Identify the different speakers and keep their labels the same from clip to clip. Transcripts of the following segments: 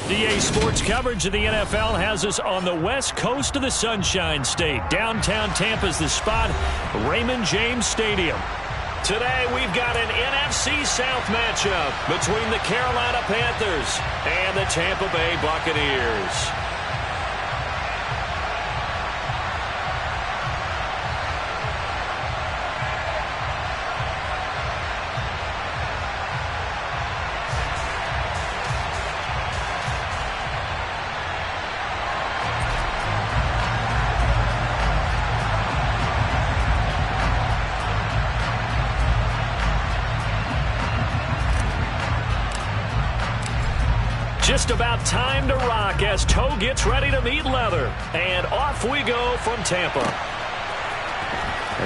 Speaker 1: DA Sports coverage of the NFL has us on the west coast of the Sunshine State. Downtown Tampa's the spot, Raymond James Stadium. Today we've got an NFC South matchup between the Carolina Panthers and the Tampa Bay Buccaneers. Just about time to rock as toe gets ready to meet leather. And off we go from Tampa.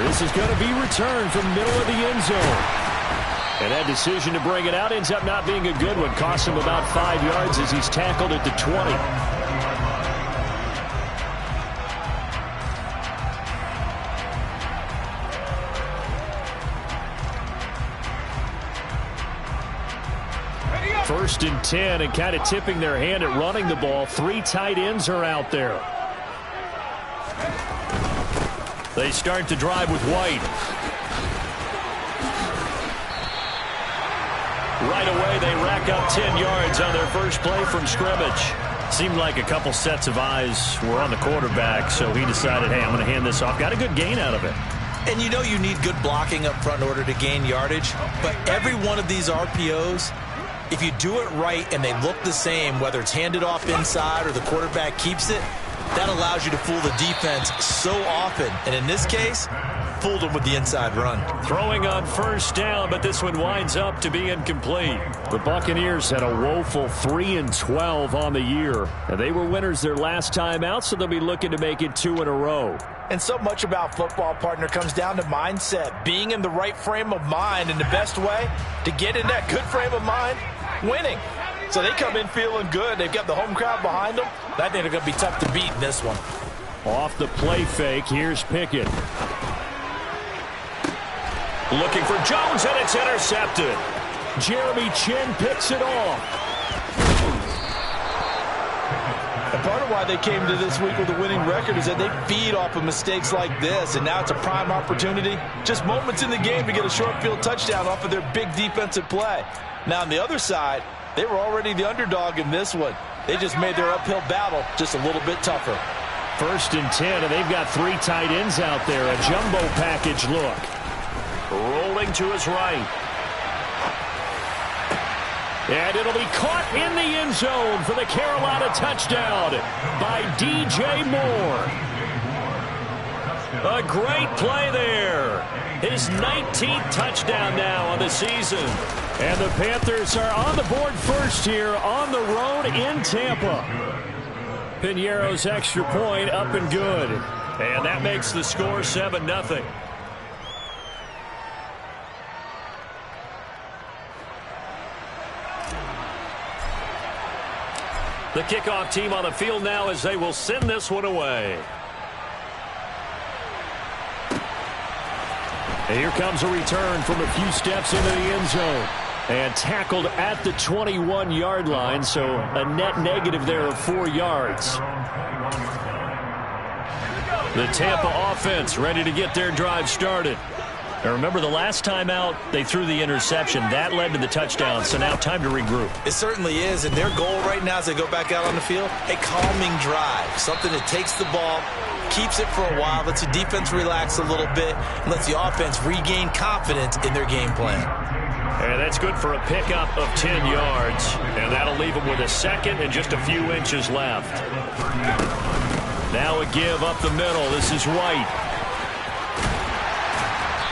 Speaker 1: This is going to be returned from the middle of the end zone. And that decision to bring it out ends up not being a good one. Costs him about 5 yards as he's tackled at the 20. First and 10, and kind of tipping their hand at running the ball. 3 tight ends are out there. They start to drive with White. Right away, they rack up 10 yards on their first play from scrimmage. Seemed like a couple sets of eyes were on the quarterback, so he decided, hey, I'm going to hand this off. Got a good gain out of it.
Speaker 2: And you know you need good blocking up front in order to gain yardage, but every one of these RPOs, if you do it right and they look the same, whether it's handed off inside or the quarterback keeps it, that allows you to fool the defense so often. And in this case, fooled them with the inside run.
Speaker 1: Throwing on first down, but this one winds up to be incomplete. The Buccaneers had a woeful 3-12 on the year. And they were winners their last time out, so they'll be looking to make it 2 in a row.
Speaker 3: And so much about football, partner, comes down to mindset. Being in the right frame of mind, and the best way to get in that good frame of mind, winning. So they come in feeling good. They've got the home crowd behind them. I think they're going to be tough to beat in this one.
Speaker 1: Off the play fake, here's Pickett. Looking for Jones, and it's intercepted. Jeremy Chin picks it off.
Speaker 3: And part of why they came to this week with a winning record is that they feed off of mistakes like this, and now it's a prime opportunity. Just moments in the game to get a short field touchdown off of their big defensive play. Now, on the other side, they were already the underdog in this one. They just made their uphill battle just a little bit tougher.
Speaker 1: First and 10, and they've got 3 tight ends out there. A jumbo package look. Rolling to his right. And it'll be caught in the end zone for the Carolina touchdown by DJ Moore. A great play there. His 19th touchdown now on the season. And the Panthers are on the board first here on the road in Tampa. Piñeiro's extra point up and good. And that makes the score 7-0. The kickoff team on the field now as they will send this one away. And here comes a return from a few steps into the end zone. And tackled at the 21-yard line, so a net negative there of 4 yards. The Tampa offense ready to get their drive started. Now remember, the last time out, they threw the interception. That led to the touchdown, so now time to regroup.
Speaker 2: It certainly is, and their goal right now as they go back out on the field, a calming drive. Something that takes the ball, keeps it for a while, lets the defense relax a little bit, and lets the offense regain confidence in their game plan.
Speaker 1: And that's good for a pickup of 10 yards, and that'll leave them with a second and just a few inches left. Now a give up the middle. This is White.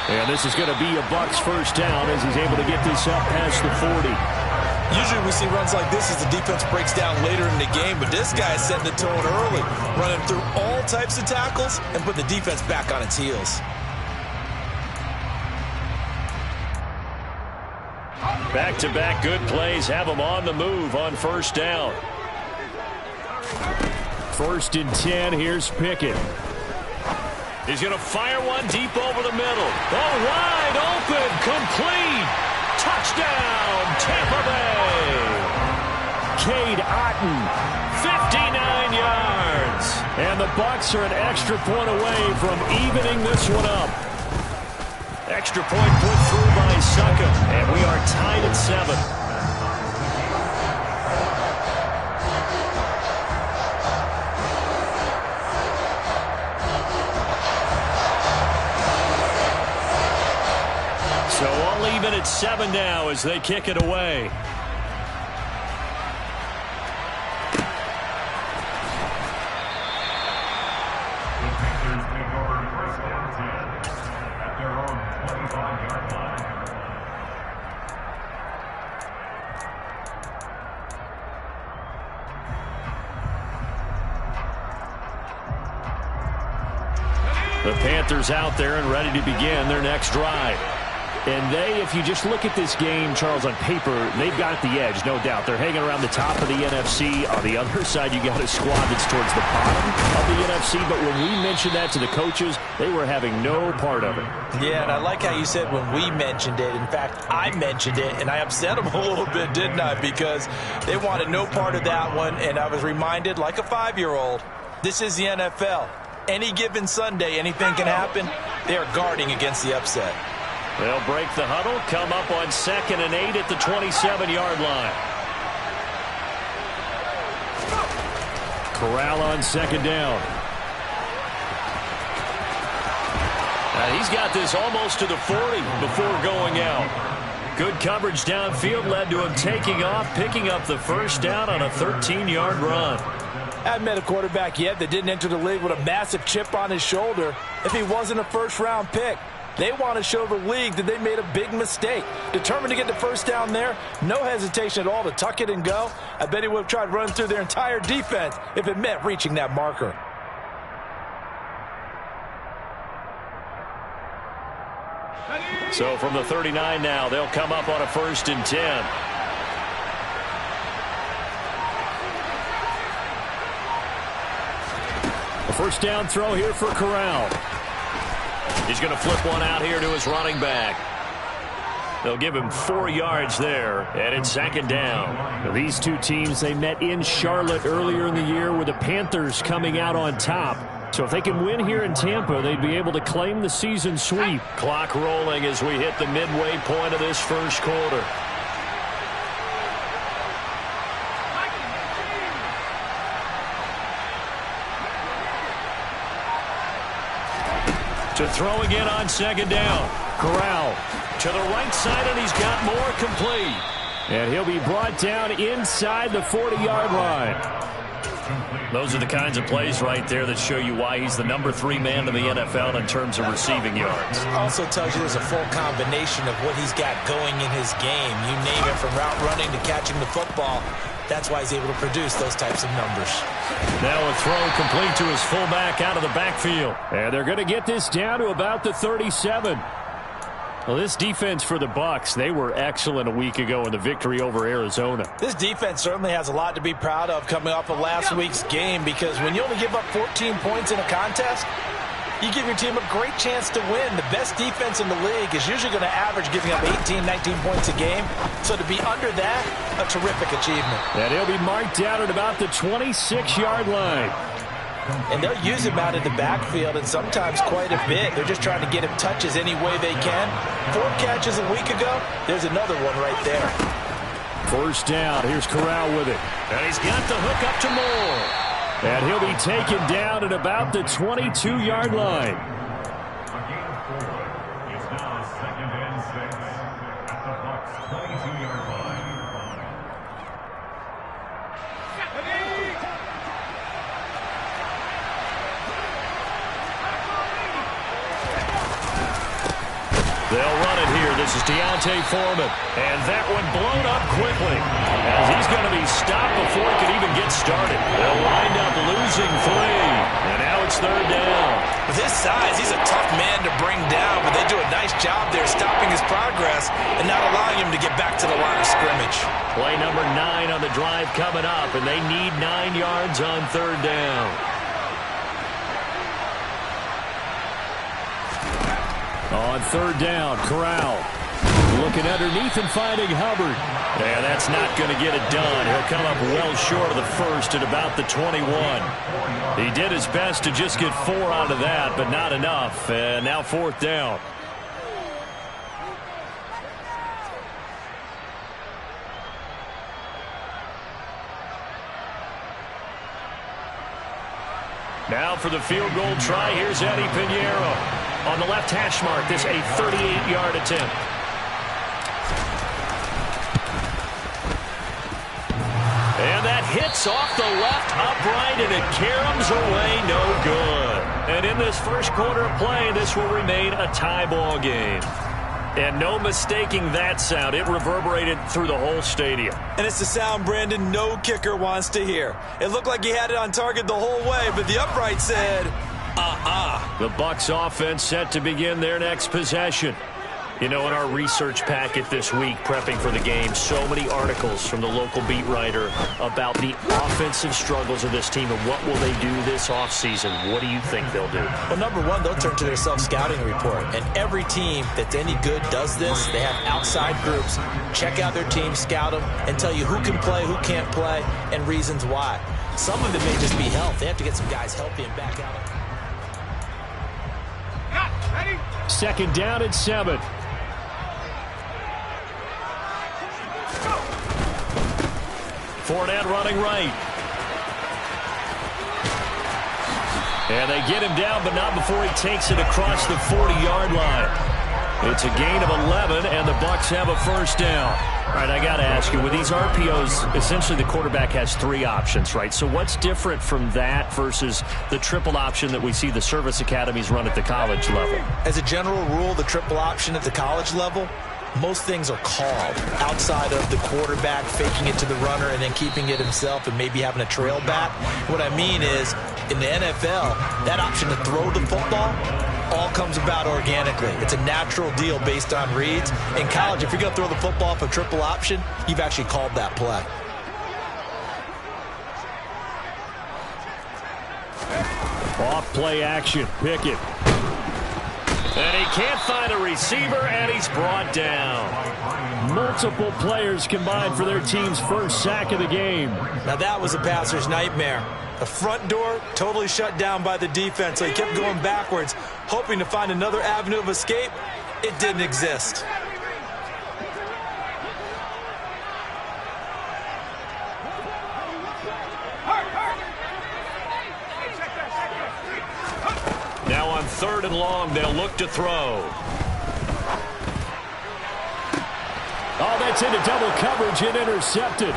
Speaker 1: And this is going to be a Bucs first down as he's able to get this up past the 40.
Speaker 2: Usually we see runs like this as the defense breaks down later in the game, but this guy is setting the tone early, running through all types of tackles and put the defense back on its heels.
Speaker 1: Back-to-back good plays have them on the move on first down. First and 10, here's Pickett. He's going to fire one deep over the middle. Oh, wide open, complete. Touchdown, Tampa Bay. Cade Otton, 59 yards. And the Bucs are an extra point away from evening this one up. Extra point put through by Suckup, and we are tied at 7. So all even at 7 now as they kick it away. The Panthers out there and ready to begin their next drive. And they, if you just look at this game, Charles, on paper, they've got the edge, no doubt. They're hanging around the top of the NFC. On the other side, you got a squad that's towards the bottom of the NFC. But when we mentioned that to the coaches, they were having no part of it.
Speaker 2: Yeah, and I like how you said when we mentioned it. In fact, I mentioned it, and I upset them a little bit, didn't I? Because they wanted no part of that one, and I was reminded, like a 5-year-old, this is the NFL. Any given Sunday, anything can happen. They are guarding against the upset.
Speaker 1: They'll break the huddle, come up on 2nd and 8 at the 27-yard line. Corral on 2nd down. He's got this almost to the 40 before going out. Good coverage downfield led to him taking off, picking up the first down on a 13-yard run.
Speaker 3: I haven't met a quarterback yet that didn't enter the league with a massive chip on his shoulder if he wasn't a first-round pick. They want to show the league that they made a big mistake. Determined to get the first down there, no hesitation at all to tuck it and go. I bet he would have tried running through their entire defense if it meant reaching that marker.
Speaker 1: So from the 39 now, they'll come up on a 1st and 10. A first down throw here for Corral. He's going to flip one out here to his running back. They'll give him 4 yards there, and it's 2nd down. Now, these two teams, they met in Charlotte earlier in the year with the Panthers coming out on top. So if they can win here in Tampa, they'd be able to claim the season sweep. Clock rolling as we hit the midway point of this first quarter. To throw again on 2nd down. Corral to the right side, and he's got more complete. And he'll be brought down inside the 40-yard line. Those are the kinds of plays right there that show you why he's the number 3 man in the NFL in terms of receiving yards.
Speaker 2: Also tells you there's a full combination of what he's got going in his game. You name it, from route running to catching the football. That's why he's able to produce those types of numbers.
Speaker 1: Now a throw complete to his fullback out of the backfield. And they're going to get this down to about the 37. Well, this defense for the Bucs, they were excellent a week ago in the victory over Arizona.
Speaker 3: This defense certainly has a lot to be proud of coming off of last week's game, because when you only give up 14 points in a contest, you give your team a great chance to win. The best defense in the league is usually going to average giving up 18, 19 points a game. So to be under that, a terrific achievement.
Speaker 1: And he'll be marked down at about the 26-yard line.
Speaker 3: And they'll use him out in the backfield, and sometimes quite a bit. They're just trying to get him touches any way they can. 4 catches a week ago. There's another one right there.
Speaker 1: First down. Here's Corral with it. And he's got the hook up to Moore. And he'll be taken down at about the 22-yard line.
Speaker 4: It's now 2nd and 6 at the Bucs 22-yard line.
Speaker 1: They'll run it here. This is Deontay Foreman. And that one blown up quickly, as he's going to be stopped before he could even get started. They'll wind up losing 3. And now it's 3rd down.
Speaker 2: With his size, he's a tough man to bring down, but they do a nice job there stopping his progress and not allowing him to get back to the line of scrimmage.
Speaker 1: Play number 9 on the drive coming up, and they need 9 yards on 3rd down. On 3rd down, Corral Looking underneath and finding Hubbard. Yeah, that's not going to get it done. He'll come up well short of the first at about the 21. He did his best to just get 4 out of that, but not enough. And now 4th down. Now for the field goal try, here's Eddie Pinheiro. On the left hash mark, this a 38-yard attempt. And that hits off the left upright, and it caroms away, no good. And in this first quarter of play, this will remain a tie ball game. And no mistaking that sound. It reverberated through the whole stadium.
Speaker 3: And it's the sound, Brandon, no kicker wants to hear. It looked like he had it on target the whole way, but the upright said,
Speaker 1: The Bucs offense set to begin their next possession. You know, in our research packet this week, prepping for the game, so many articles from the local beat writer about the offensive struggles of this team and what will they do this offseason. What do you think they'll do?
Speaker 2: Well, number one, they'll turn to their self-scouting report. And every team that's any good does this. They have outside groups. Check out their team, scout them, and tell you who can play, who can't play, and reasons why. Some of it may just be health. They have to get some guys healthy and back out.
Speaker 1: Second down and 7. Fournette running right. And they get him down, but not before he takes it across the 40-yard line. It's a gain of 11, and the Bucs have a first down. All right, I got to ask you, with these RPOs, essentially the quarterback has 3 options, right? So what's different from that versus the triple option that we see the service academies run at the college level?
Speaker 2: As a general rule, the triple option at the college level, most things are called outside of the quarterback faking it to the runner and then keeping it himself and maybe having a trail back. What I mean is, in the NFL, that option to throw the football all comes about organically. It's a natural deal based on reads. In college, if you're going to throw the football off a triple option, you've actually called that play.
Speaker 1: Off play action, Pickett. And he can't find a receiver, and he's brought down. Multiple players combined for their team's first sack of the game.
Speaker 3: Now that was a passer's nightmare. The front door totally shut down by the defense, so he kept going backwards, hoping to find another avenue of escape. It didn't exist.
Speaker 1: Now on 3rd and long, they'll look to throw. Oh, that's into double coverage and intercepted.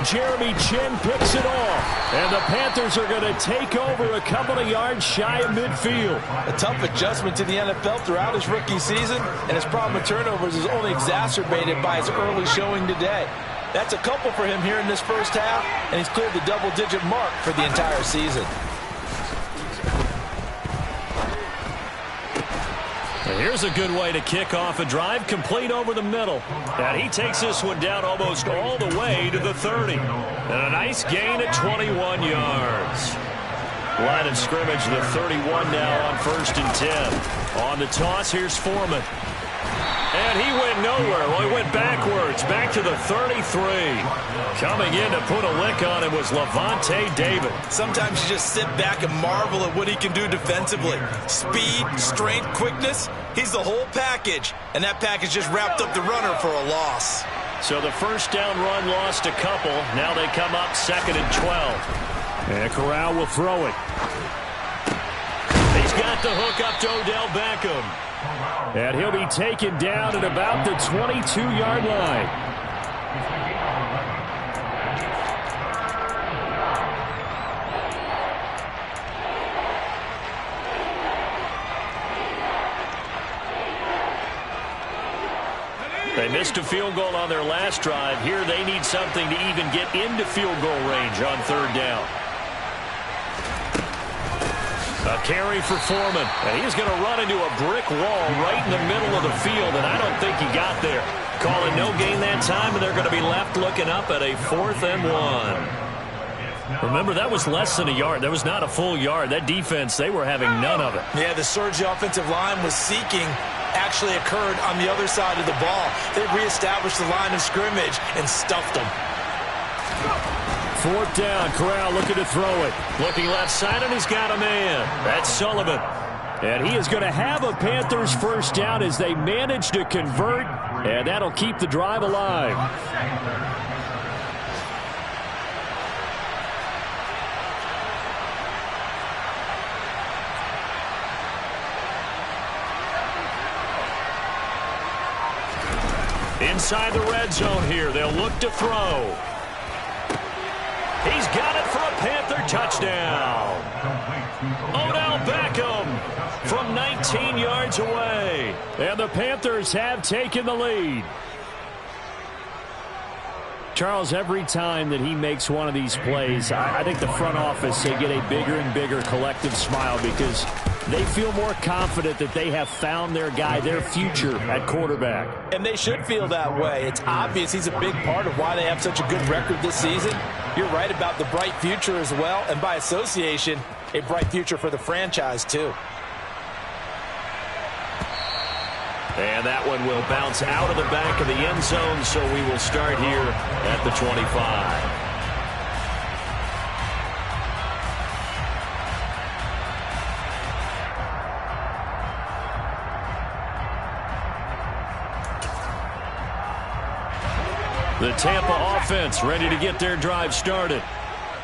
Speaker 1: Jeremy Chin picks it off. And the Panthers are going to take over a couple of yards shy of midfield.
Speaker 3: A tough adjustment to the NFL throughout his rookie season, and his problem with turnovers is only exacerbated by his early showing today. That's a couple for him here in this first half, and he's cleared the double-digit mark for the entire season.
Speaker 1: Here's a good way to kick off a drive, complete over the middle. And he takes this one down almost all the way to the 30. And a nice gain at 21 yards. Line of scrimmage, the 31 now on 1st and 10. On the toss, here's Foreman. And he went nowhere. Well, he went backwards, back to the 33. Coming in to put a lick on him was Levante David.
Speaker 3: Sometimes you just sit back and marvel at what he can do defensively. Speed, strength, quickness, he's the whole package. And that package just wrapped up the runner for a loss.
Speaker 1: So the first down run lost a couple. Now they come up 2nd and 12. And Corral will throw it. He's got the hook up to Odell Beckham. And he'll be taken down at about the 22-yard line. They missed a field goal on their last drive. Here they need something to even get into field goal range on 3rd down. A carry for Foreman. And he's going to run into a brick wall right in the middle of the field, and I don't think he got there. Calling no gain that time, and they're going to be left looking up at a 4th and 1. Remember, that was less than a yard. That was not a full yard. That defense, they were having none of it.
Speaker 3: Yeah, the surge offensive line was seeking actually occurred on the other side of the ball. They reestablished the line of scrimmage and stuffed them.
Speaker 1: 4th down. Corral looking to throw it. Looking left side, and he's got a man. That's Sullivan. And he is going to have a Panthers first down as they manage to convert, and that'll keep the drive alive. Inside the red zone here, they'll look to throw. He's got it for a Panther touchdown. Odell Beckham from 19 yards away. And the Panthers have taken the lead. Charles, every time that he makes one of these plays, I think the front office, they get a bigger and bigger collective smile because they feel more confident that they have found their guy, their future at quarterback.
Speaker 3: And they should feel that way. It's obvious he's a big part of why they have such a good record this season. You're right about the bright future as well, and by association, a bright future for the franchise too.
Speaker 1: And that one will bounce out of the back of the end zone, so we will start here at the 25. The Tampa offense ready to get their drive started.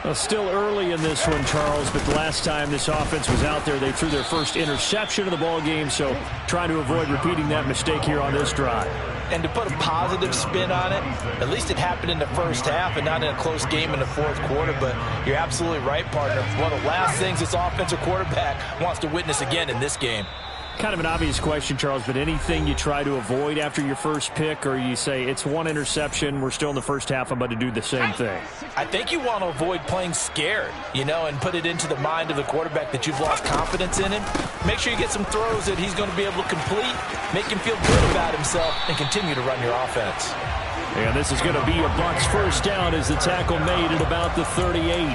Speaker 1: Well, still early in this one, Charles, but the last time this offense was out there, they threw their first interception of the ball game, so trying to avoid repeating that mistake here on this drive.
Speaker 3: And to put a positive spin on it, at least it happened in the first half and not in a close game in the fourth quarter, but you're absolutely right, partner. One of the last things this offensive quarterback wants to witness again in this game.
Speaker 1: Kind of an obvious question, Charles, but anything you try to avoid after your first pick, or you say it's one interception, we're still in the first half, I'm about to do the same thing?
Speaker 3: I think you want to avoid playing scared, and put it into the mind of the quarterback that you've lost confidence in him. Make sure you get some throws that he's going to be able to complete, make him feel good about himself, and continue to run your offense.
Speaker 1: And this is going to be a Bucs first down as the tackle made at about the 38.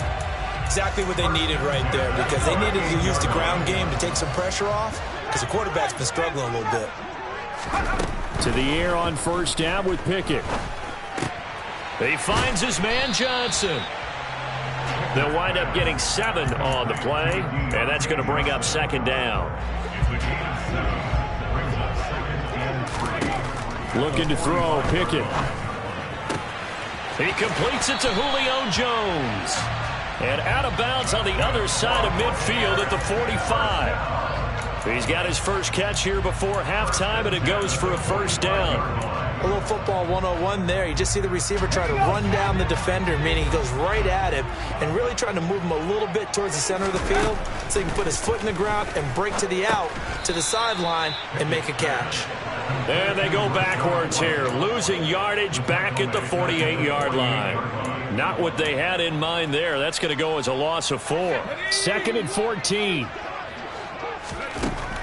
Speaker 3: Exactly what they needed right there, because they needed to use the ground game to take some pressure off, because the quarterback's been struggling a little bit.
Speaker 1: To the air on first down with Pickett. He finds his man Johnson. They'll wind up getting 7 on the play, and that's going to bring up second down. Looking to throw, Pickett. He completes it to Julio Jones. And out of bounds on the other side of midfield at the 45. He's got his first catch here before halftime, and it goes for a first down.
Speaker 3: A little football 101 there. You just see the receiver try to run down the defender, meaning he goes right at him and really trying to move him a little bit towards the center of the field so he can put his foot in the ground and break to the out, to the sideline, and make a catch.
Speaker 1: And they go backwards here, losing yardage back at the 48-yard line. Not what they had in mind there. That's going to go as a loss of 4. 2nd and 14.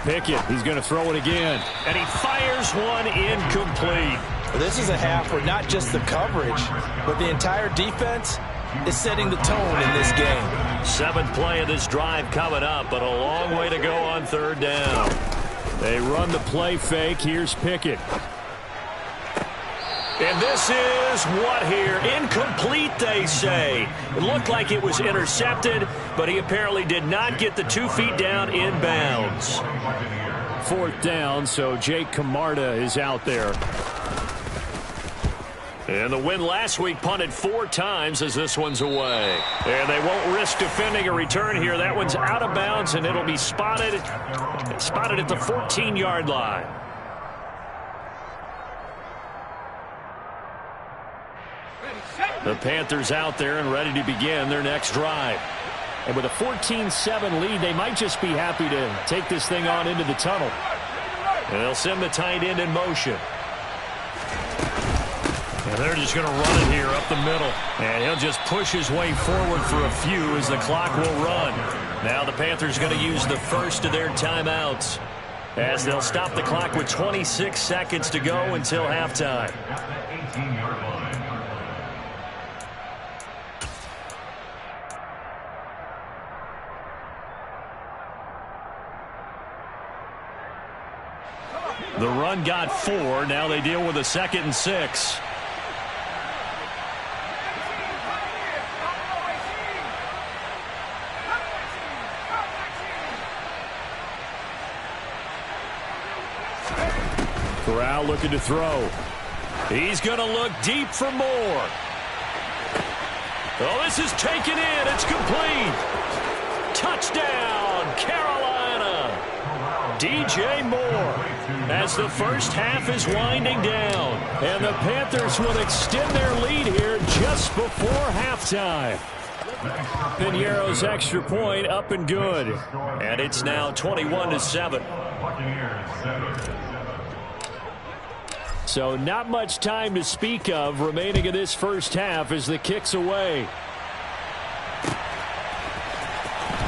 Speaker 1: Pickett, he's going to throw it again. And he fires one incomplete.
Speaker 3: This is a half where not just the coverage, but the entire defense is setting the tone in this game.
Speaker 1: 7th play of this drive coming up, but a long way to go on third down. They run the play fake. Here's Pickett. And this is what here? Incomplete, they say. It looked like it was intercepted, but he apparently did not get the 2 feet down in bounds. 4th down, so Jake Camarda is out there. And the win last week punted 4 times as this one's away. And they won't risk defending a return here. That one's out of bounds, and it'll be spotted at the 14-yard line. The Panthers out there and ready to begin their next drive. And with a 14-7 lead, they might just be happy to take this thing on into the tunnel. And they'll send the tight end in motion. And they're just going to run it here up the middle. And he'll just push his way forward for a few as the clock will run. Now the Panthers going to use the first of their timeouts, as they'll stop the clock with 26 seconds to go until halftime. The run got 4. Now they deal with a 2nd and 6. Corral looking to throw. He's going to look deep for more. Oh, this is taken in. It's complete. Touchdown, Carolina. DJ Moore as the first half is winding down. And the Panthers will extend their lead here just before halftime. Piñeiro's extra point up and good. And it's now 21-7. So not much time to speak of remaining in this first half as the kick's away.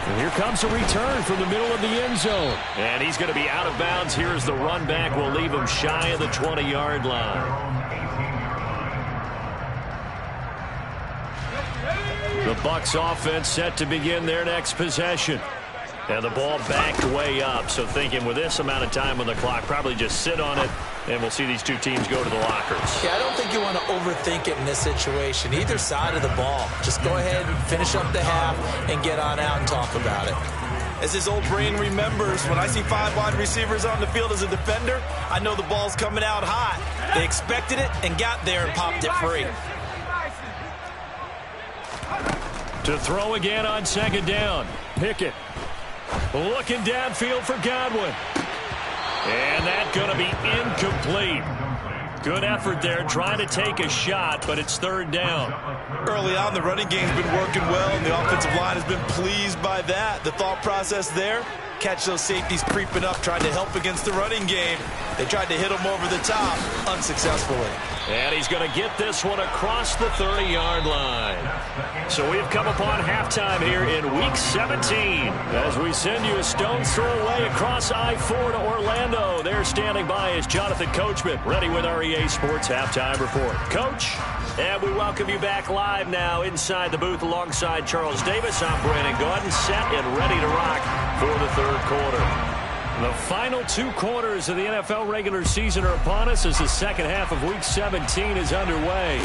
Speaker 1: And here comes a return from the middle of the end zone. And he's going to be out of bounds here as the run back will leave him shy of the 20-yard line. The Bucs offense set to begin their next possession. And the ball backed way up. So thinking with this amount of time on the clock, probably just sit on it, and we'll see these two teams go to the lockers.
Speaker 2: Yeah, I don't think you want to overthink it in this situation. Either side of the ball. Just go ahead and finish up the half and get on out and talk about it.
Speaker 3: As his old brain remembers, when I see 5 wide receivers on the field as a defender, I know the ball's coming out hot. They expected it and got there and popped it free.
Speaker 1: To throw again on 2nd down. Pickett looking downfield for Godwin. And that's going to be incomplete. Good effort there trying to take a shot, but it's 3rd down.
Speaker 3: Early on, the running game's been working well, and the offensive line has been pleased by that. The thought process there, catch those safeties creeping up, trying to help against the running game. They tried to hit him over the top, unsuccessfully.
Speaker 1: And he's going to get this one across the 30-yard line. So we've come upon halftime here in Week 17 as we send you a stone's throw away across I-4 to Orlando. There standing by is Jonathan Coachman, ready with our EA Sports Halftime Report. Coach, and we welcome you back live now inside the booth alongside Charles Davis. I'm Brandon Gordon, set and ready to rock for the 3rd quarter. The final 2 quarters of the NFL regular season are upon us as the second half of Week 17 is underway.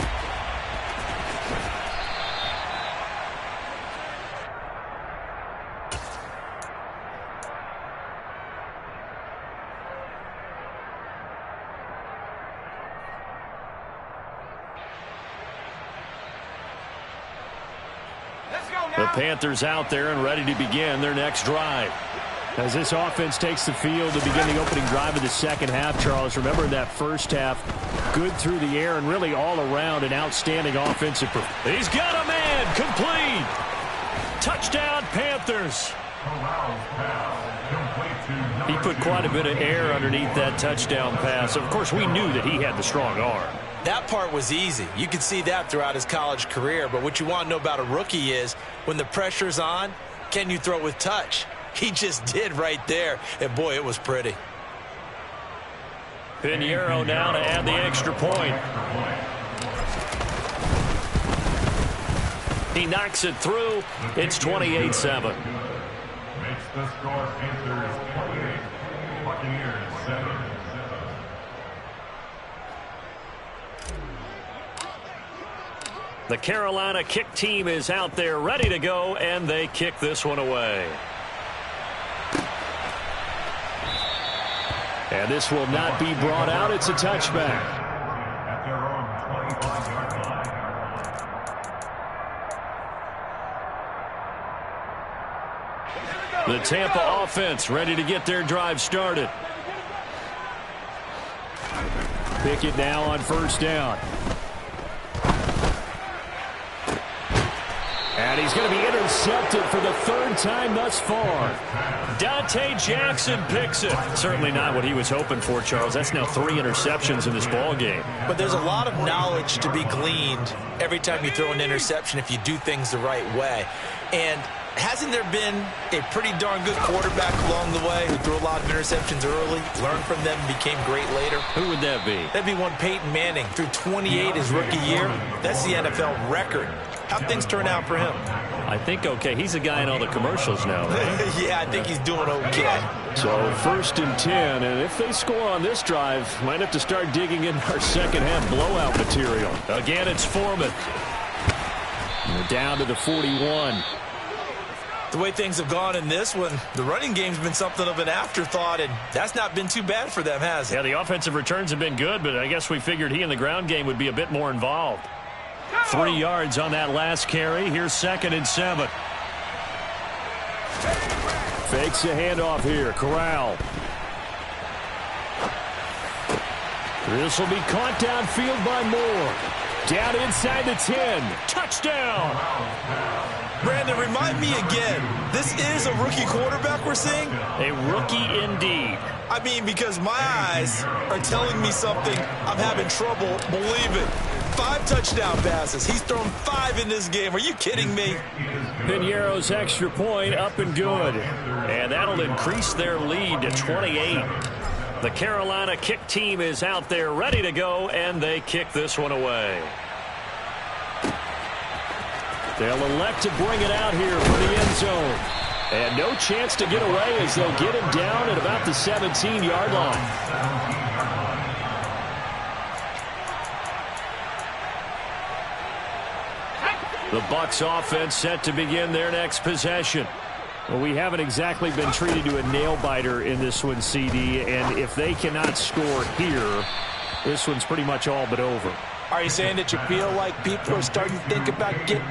Speaker 1: The Panthers out there and ready to begin their next drive. As this offense takes the field to begin the opening drive of the second half, Charles, remember in that first half, good through the air and really all around an outstanding offensive performance. He's got a man, complete. Touchdown, Panthers. He put quite a bit of air underneath that touchdown pass. Of course, we knew that he had the strong arm.
Speaker 2: That part was easy. You could see that throughout his college career. But what you want to know about a rookie is when the pressure's on, can you throw with touch? He just did right there. And, boy, it was pretty.
Speaker 1: Piñeiro now to add the extra point. He knocks it through. It's 28-7.
Speaker 4: Makes the score Panthers 28, Buccaneers 7.
Speaker 1: The Carolina kick team is out there ready to go, and they kick this one away. And this will not be brought out. It's a touchback.
Speaker 4: At their own 25-yard line.
Speaker 1: The Tampa offense ready to get their drive started. Pickett now on 1st down. And he's going to be intercepted for the 3rd time thus far. Dante Jackson picks it. Certainly not what he was hoping for, Charles. That's now 3 interceptions in this ball game.
Speaker 2: But there's a lot of knowledge to be gleaned every time you throw an interception if you do things the right way. And hasn't there been a pretty darn good quarterback along the way who threw a lot of interceptions early, learned from them, and became great later?
Speaker 1: Who would that be?
Speaker 2: That'd be one Peyton Manning. Threw 28 his rookie year. That's the NFL record. How'd things turn out for him?
Speaker 1: I think okay. He's a guy in all the commercials now, right?
Speaker 3: Yeah, I think he's doing okay.
Speaker 1: So 1st and 10, and if they score on this drive, might have to start digging in our second half blowout material. Again, it's Foreman. We're down to the 41.
Speaker 2: The way things have gone in this one, the running game's been something of an afterthought, and that's not been too bad for them, has it?
Speaker 1: Yeah, the offensive returns have been good, but I guess we figured he in the ground game would be a bit more involved. 3 yards on that last carry. Here's 2nd and 7. Fakes a handoff here. Corral. This will be caught downfield by Moore. Down inside the 10. Touchdown.
Speaker 2: Brandon, remind me again, this is a rookie quarterback we're seeing?
Speaker 1: A rookie indeed.
Speaker 2: I mean, because my eyes are telling me something I'm having trouble believing. 5 touchdown passes. He's thrown 5 in this game. Are you kidding me?
Speaker 1: Piñeiro's extra point up and good. And that'll increase their lead to 28. The Carolina kick team is out there ready to go, and they kick this one away. They'll elect to bring it out here for the end zone. And no chance to get away as they'll get him down at about the 17-yard line. The Bucs offense set to begin their next possession. Well, we haven't exactly been treated to a nail-biter in this one, CD, and if they cannot score here, this one's pretty much all but over.
Speaker 3: Are you saying that you feel like people are starting to think about getting...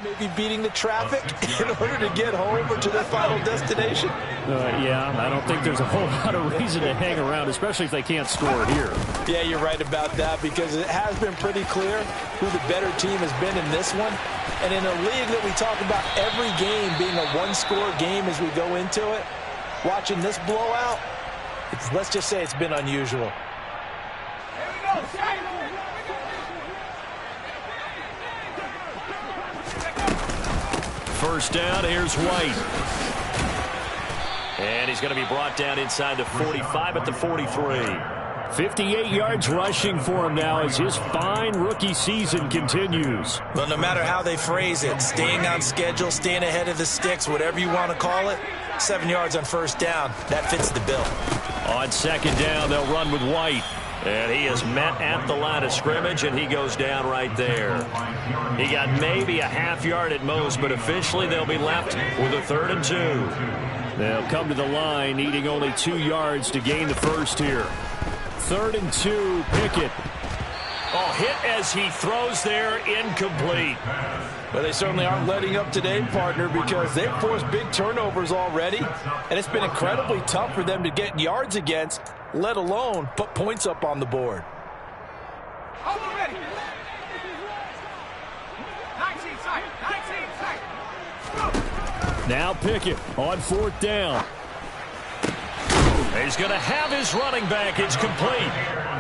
Speaker 3: maybe beating the traffic in order to get home or to their final destination?
Speaker 1: Yeah, I don't think there's a whole lot of reason to hang around, especially if they can't score here.
Speaker 3: Yeah, you're right about that, because it has been pretty clear who the better team has been in this one. And in a league that we talk about every game being a one-score game as we go into it, watching this blowout, let's just say it's been unusual.
Speaker 4: Here we go.
Speaker 1: First down, here's White. And he's going to be brought down inside the 45 at the 43. 58 yards rushing for him now as his fine rookie season continues.
Speaker 2: Well, no matter how they phrase it, staying on schedule, staying ahead of the sticks, whatever you want to call it, 7 yards on first down, that fits the bill.
Speaker 1: On 2nd down, they'll run with White. And he is met at the line of scrimmage, and he goes down right there. He got maybe a half yard at most, but officially they'll be left with a 3rd and 2. They'll come to the line, needing only 2 yards to gain the first here. 3rd and 2, Pickett. Oh, hit as he throws there, incomplete.
Speaker 3: But they certainly aren't letting up today, partner, because they've forced big turnovers already, and it's been incredibly tough for them to get yards against, let alone put points up on the board.
Speaker 1: Now Pickett on 4th down. He's going to have his running back. It's complete.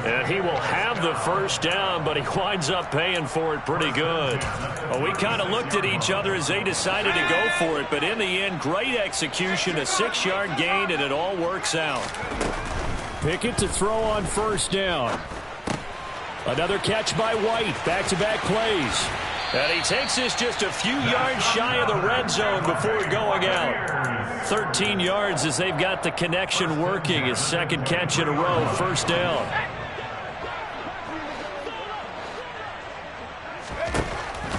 Speaker 1: And he will have the first down, but he winds up paying for it pretty good. Well, we kind of looked at each other as they decided to go for it, but in the end, great execution, a 6-yard gain, and it all works out. Pickett to throw on 1st down. Another catch by White. Back-to-back plays. And he takes this just a few yards shy of the red zone before going out. 13 yards as they've got the connection working. His 2nd catch in a row, 1st down.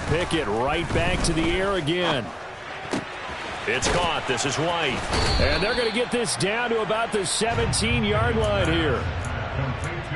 Speaker 1: Pickett right back to the air again. It's caught. This is White. And they're going to get this down to about the 17-yard line here.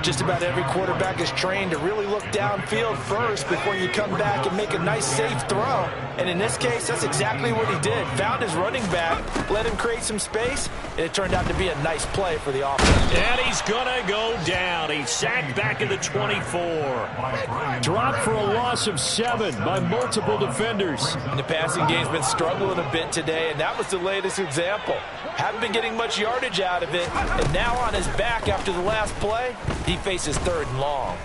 Speaker 3: Just about every quarterback is trained to really look downfield first before you come back and make a nice, safe throw. And in this case, that's exactly what he did. Found his running back, let him create some space, and it turned out to be a nice play for the offense.
Speaker 1: And he's going to go down. He's sacked back at the 24. Dropped for a loss of 7 by multiple defenders.
Speaker 3: And the passing game's been struggling a bit today, and that was the latest example. Haven't been getting much yardage out of it, and now on his back after the last play, he faces 3rd and long.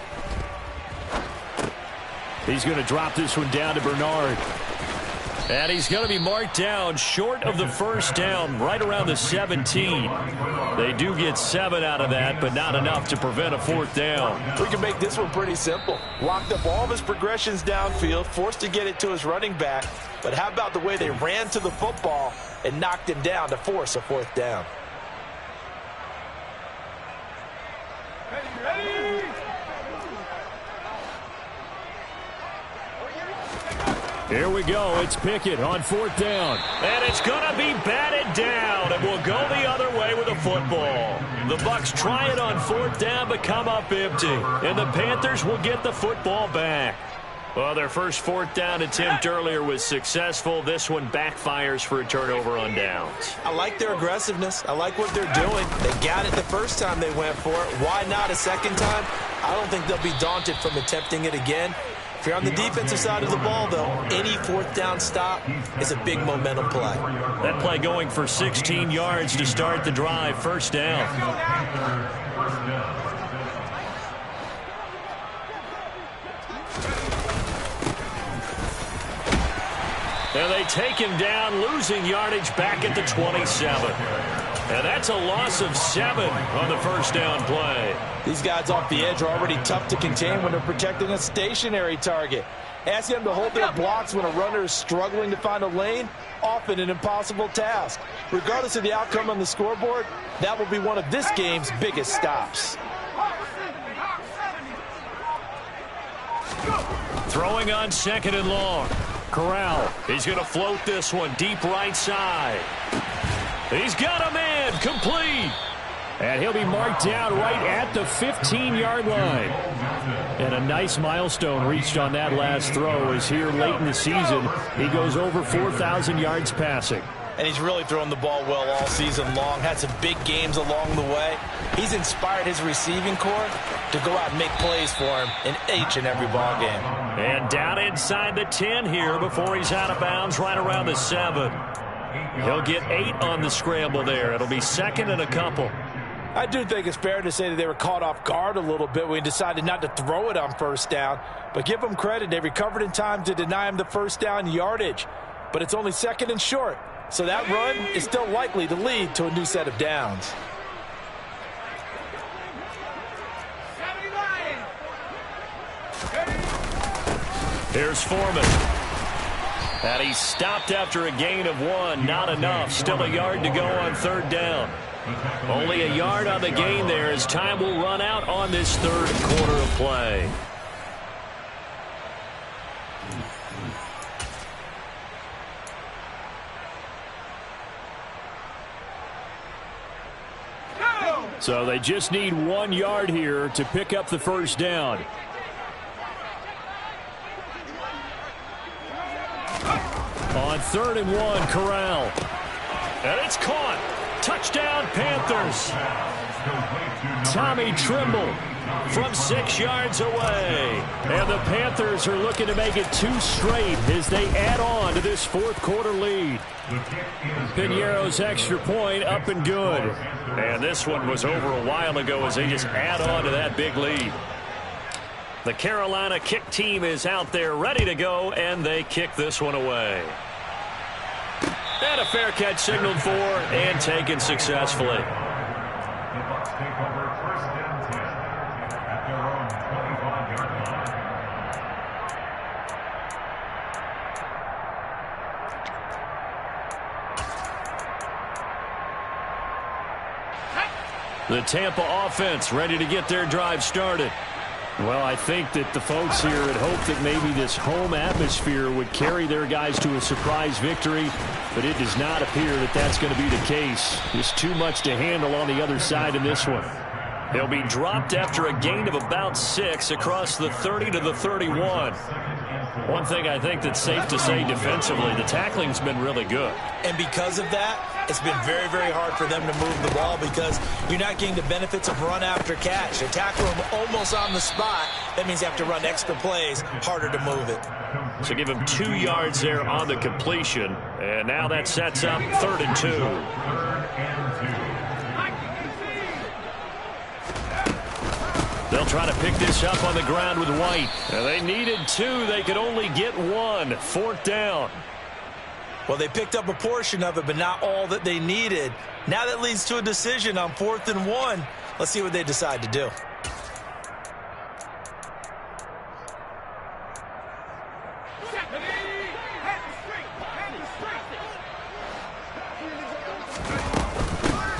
Speaker 1: He's going to drop this one down to Bernard. And he's going to be marked down short of the first down, right around the 17. They do get 7 out of that, but not enough to prevent a fourth down.
Speaker 3: We can make this one pretty simple. Locked up all of his progressions downfield, forced to get it to his running back. But how about the way they ran to the football and knocked him down to force a fourth down?
Speaker 1: Here we go. It's Pickett on fourth down. And it's going to be batted down. And we'll go the other way with the football. The Bucs try it on fourth down, but come up empty. And the Panthers will get the football back. Well, their first fourth down attempt earlier was successful. This one backfires for a turnover on downs.
Speaker 3: I like their aggressiveness. I like what they're doing. They got it the first time they went for it. Why not a second time? I don't think they'll be daunted from attempting it again. If you're on the defensive side of the ball, though, any fourth down stop is a big momentum play.
Speaker 1: That play going for 16 yards to start the drive. First down. And they take him down, losing yardage back at the 27. And that's a loss of 7 on the first down play.
Speaker 3: These guys off the edge are already tough to contain when they're protecting a stationary target. Asking them to hold their blocks when a runner is struggling to find a lane, often an impossible task. Regardless of the outcome on the scoreboard, that will be one of this game's biggest stops.
Speaker 1: Throwing on second and long. Corral, he's going to float this one deep right side. He's got a man, complete. And he'll be marked down right at the 15-yard line. And a nice milestone reached on that last throw as here late in the season, he goes over 4,000 yards passing.
Speaker 3: And he's really thrown the ball well all season long. Had some big games along the way. He's inspired his receiving corps to go out and make plays for him in each and every ball game.
Speaker 1: And down inside the 10 here before he's out of bounds right around the 7. He'll get 8 on the scramble there. It'll be second and a couple.
Speaker 3: I do think it's fair to say that they were caught off guard a little bit when he decided not to throw it on first down. But give them credit. They recovered in time to deny him the first down yardage. But it's only second and short. So that run is still likely to lead to a new set of downs.
Speaker 1: Here's Foreman. And he's stopped after a gain of 1. Not enough. Still a yard to go on third down. Only a yard on the gain there as time will run out on this third quarter of play. So they just need 1 yard here to pick up the first down. On 3rd and 1, Corral. And it's caught. Touchdown, Panthers. Tommy Trimble from 6 yards away. And the Panthers are looking to make it 2 straight as they add on to this fourth quarter lead. Piñeiro's extra point up and good. And this one was over a while ago as they just add on to that big lead. The Carolina kick team is out there ready to go, and they kick this one away. And a fair catch signaled for and taken successfully.
Speaker 4: The Bucs take over first and 10 at their own 25-yard line.
Speaker 1: The Tampa offense ready to get their drive started. Well, I think that the folks here had hoped that maybe this home atmosphere would carry their guys to a surprise victory, but it does not appear that that's going to be the case. Just too much to handle on the other side in this one. He'll be dropped after a gain of about 6 across the 30 to the 31. One thing I think that's safe to say defensively, the tackling's been really good.
Speaker 2: And because of that, it's been very, very hard for them to move the ball because you're not getting the benefits of run after catch. They tackle them almost on the spot. That means they have to run extra plays, harder to move it.
Speaker 1: So give him 2 yards there on the completion. And now that sets up 3rd and 2. They'll try to pick this up on the ground with White. And they needed 2. They could only get 1. 4th down.
Speaker 2: Well, they picked up a portion of it, but not all that they needed. Now that leads to a decision on 4th and 1. Let's see what they decide to do.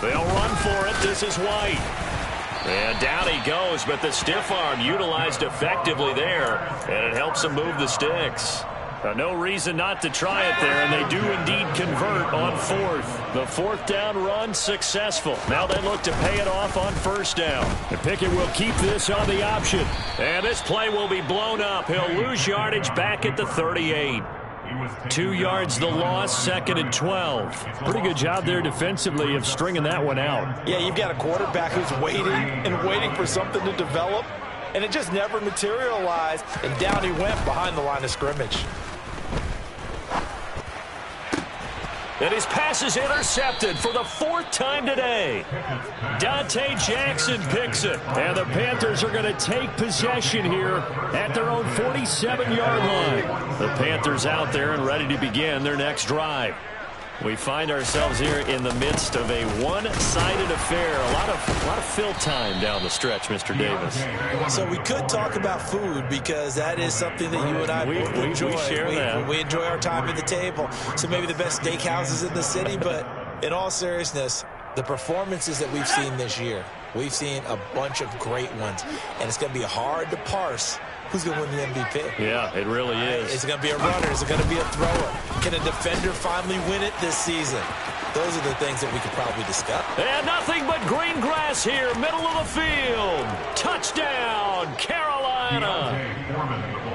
Speaker 1: They'll run for it. This is White. And down he goes, but the stiff arm utilized effectively there, and it helps him move the sticks. No reason not to try it there, and they do indeed convert on 4th. The 4th down run successful. Now they look to pay it off on 1st down. And Pickett will keep this on the option. And this play will be blown up. He'll lose yardage back at the 38. 2 yards the loss, 2nd and 12. Pretty good job there defensively of stringing that one out.
Speaker 3: Yeah, you've got a quarterback who's waiting and waiting for something to develop, and it just never materialized, and down he went behind the line of scrimmage.
Speaker 1: And his pass is intercepted for the 4th time today. Dante Jackson picks it. And the Panthers are going to take possession here at their own 47-yard line. The Panthers out there and ready to begin their next drive. We find ourselves here in the midst of a one-sided affair. A lot of fill time down the stretch, Mr. Davis.
Speaker 2: So we could talk about food because that is something that you and I both enjoy.
Speaker 1: We share that.
Speaker 2: We enjoy our time at the table. So maybe the best steakhouses in the city, but in all seriousness, the performances that we've seen this year, we've seen a bunch of great ones, and it's going to be hard to parse who's going to win the MVP.
Speaker 1: Yeah, it really is.
Speaker 2: Is it going to be a runner? Is it going to be a thrower? Can a defender finally win it this season? Those are the things that we could probably discuss.
Speaker 1: And nothing but green grass here, middle of the field. Touchdown, Carolina.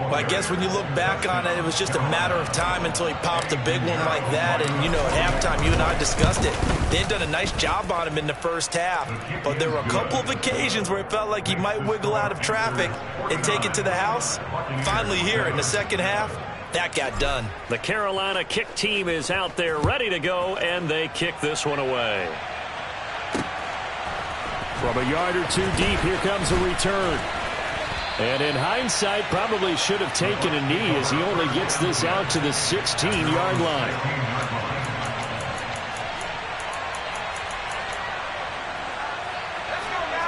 Speaker 2: Well, I guess when you look back on it, it was just a matter of time until he popped a big one like that. And, you know, at halftime, you and I discussed it. They had done a nice job on him in the first half. But there were a couple of occasions where it felt like he might wiggle out of traffic and take it to the house. Finally here in the second half, that got done.
Speaker 1: The Carolina kick team is out there ready to go, and they kick this one away. From a yard or two deep, here comes a return. And in hindsight, probably should have taken a knee as he only gets this out to the 16-yard line.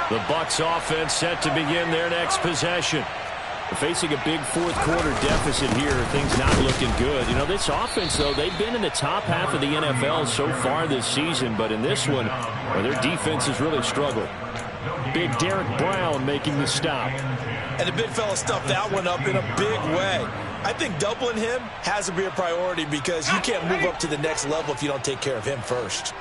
Speaker 1: The Bucs offense set to begin their next possession. Facing a big fourth-quarter deficit here, things not looking good. You know, this offense, though, they've been in the top half of the NFL so far this season, but in this one, well, their defense has really struggled. Big Derek Brown making the stop.
Speaker 2: And the big fella stuffed that one up in a big way. I think doubling him has to be a priority because you can't move up to the next level if you don't take care of him first.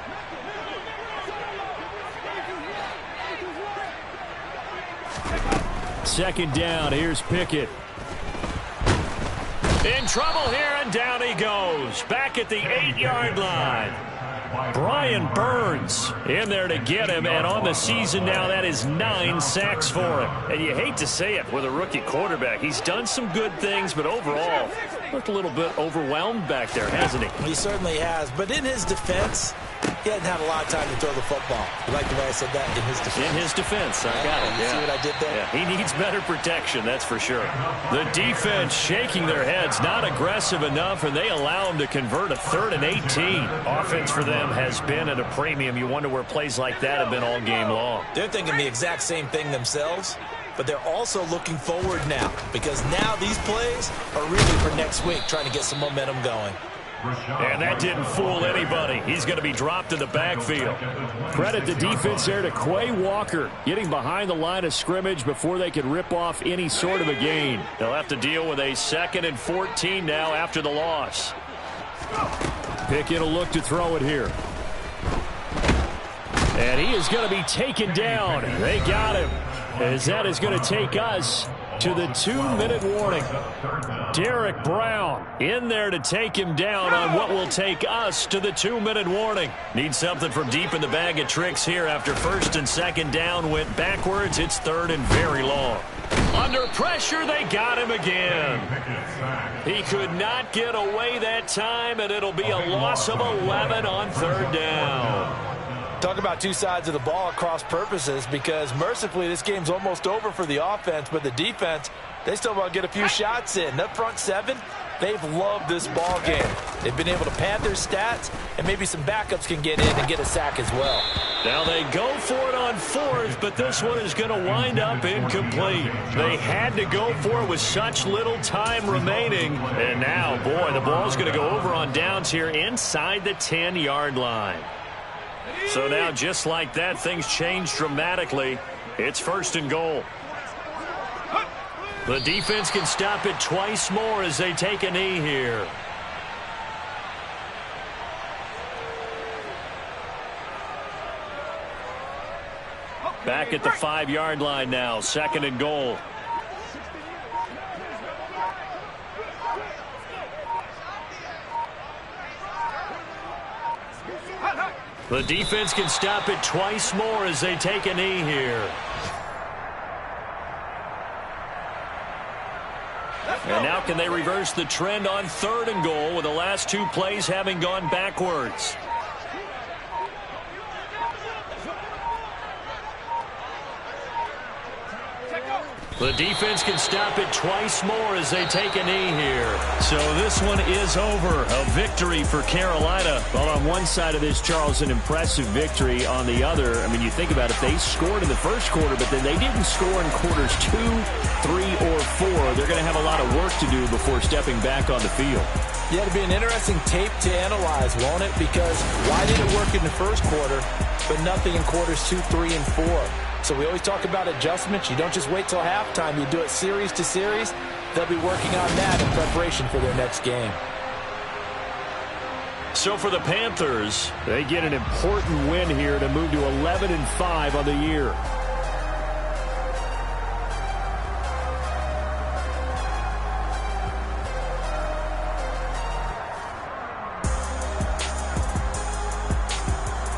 Speaker 1: Second down, here's Pickett. In trouble here, and down he goes. Back at the 8-yard line. Brian Burns in there to get him, and on the season now, that is 9 sacks for him. And you hate to say it with a rookie quarterback. He's done some good things, but overall, looked a little bit overwhelmed back there, hasn't he?
Speaker 2: He certainly has, but in his defense, he hadn't had a lot of time to throw the football. You like the way I said that? In his defense.
Speaker 1: In his defense, I got it.
Speaker 2: See what I did there?
Speaker 1: Yeah, he needs better protection, that's for sure. The defense shaking their heads, not aggressive enough, and they allow him to convert a 3rd and 18. Offense for them has been at a premium. You wonder where plays like that have been all game long.
Speaker 2: They're thinking the exact same thing themselves, but they're also looking forward now because now these plays are really for next week, trying to get some momentum going.
Speaker 1: And that didn't fool anybody. He's going to be dropped in the backfield. Credit the defense there to Quay Walker, getting behind the line of scrimmage before they could rip off any sort of a gain. They'll have to deal with a 2nd and 14 now after the loss. Pickett will look to throw it here. And he is going to be taken down. They got him, as that is going to take us to the 2-minute warning. Derek Brown in there to take him down on what will take us to the 2-minute warning. Need something from deep in the bag of tricks here after 1st and 2nd down went backwards. It's 3rd and very long. Under pressure, they got him again. He could not get away that time, and it'll be a loss of 11 on 3rd down.
Speaker 3: Talk about two sides of the ball at cross purposes because mercifully this game's almost over for the offense, but the defense, they still want to get a few shots in. That front 7, They've loved this ball game. They've been able to pad their stats, and maybe some backups can get in and get a sack as well.
Speaker 1: Now they go for it on fourth, but this one is going to wind up incomplete. They had to go for it with such little time remaining. And now, boy, the ball's going to go over on downs here inside the 10-yard line. So now, just like that, things change dramatically. It's 1st and goal. The defense can stop it twice more as they take a knee here. Back at the 5-yard line now, 2nd and goal. The defense can stop it twice more as they take a knee here. And now can they reverse the trend on 3rd and goal with the last 2 plays having gone backwards? The defense can stop it twice more as they take a knee here. So this one is over. A victory for Carolina. Well, on one side of this, Charles, an impressive victory. On the other, I mean, you think about it, they scored in the first quarter, but then they didn't score in quarters 2, 3, or 4. They're going to have a lot of work to do before stepping back on the field.
Speaker 3: Yeah, it'll be an interesting tape to analyze, won't it? Because why did it work in the first quarter, but nothing in quarters 2, 3, and 4? So we always talk about adjustments. You don't just wait till halftime. You do it series to series. They'll be working on that in preparation for their next game.
Speaker 1: So for the Panthers, they get an important win here to move to 11-5 on the year.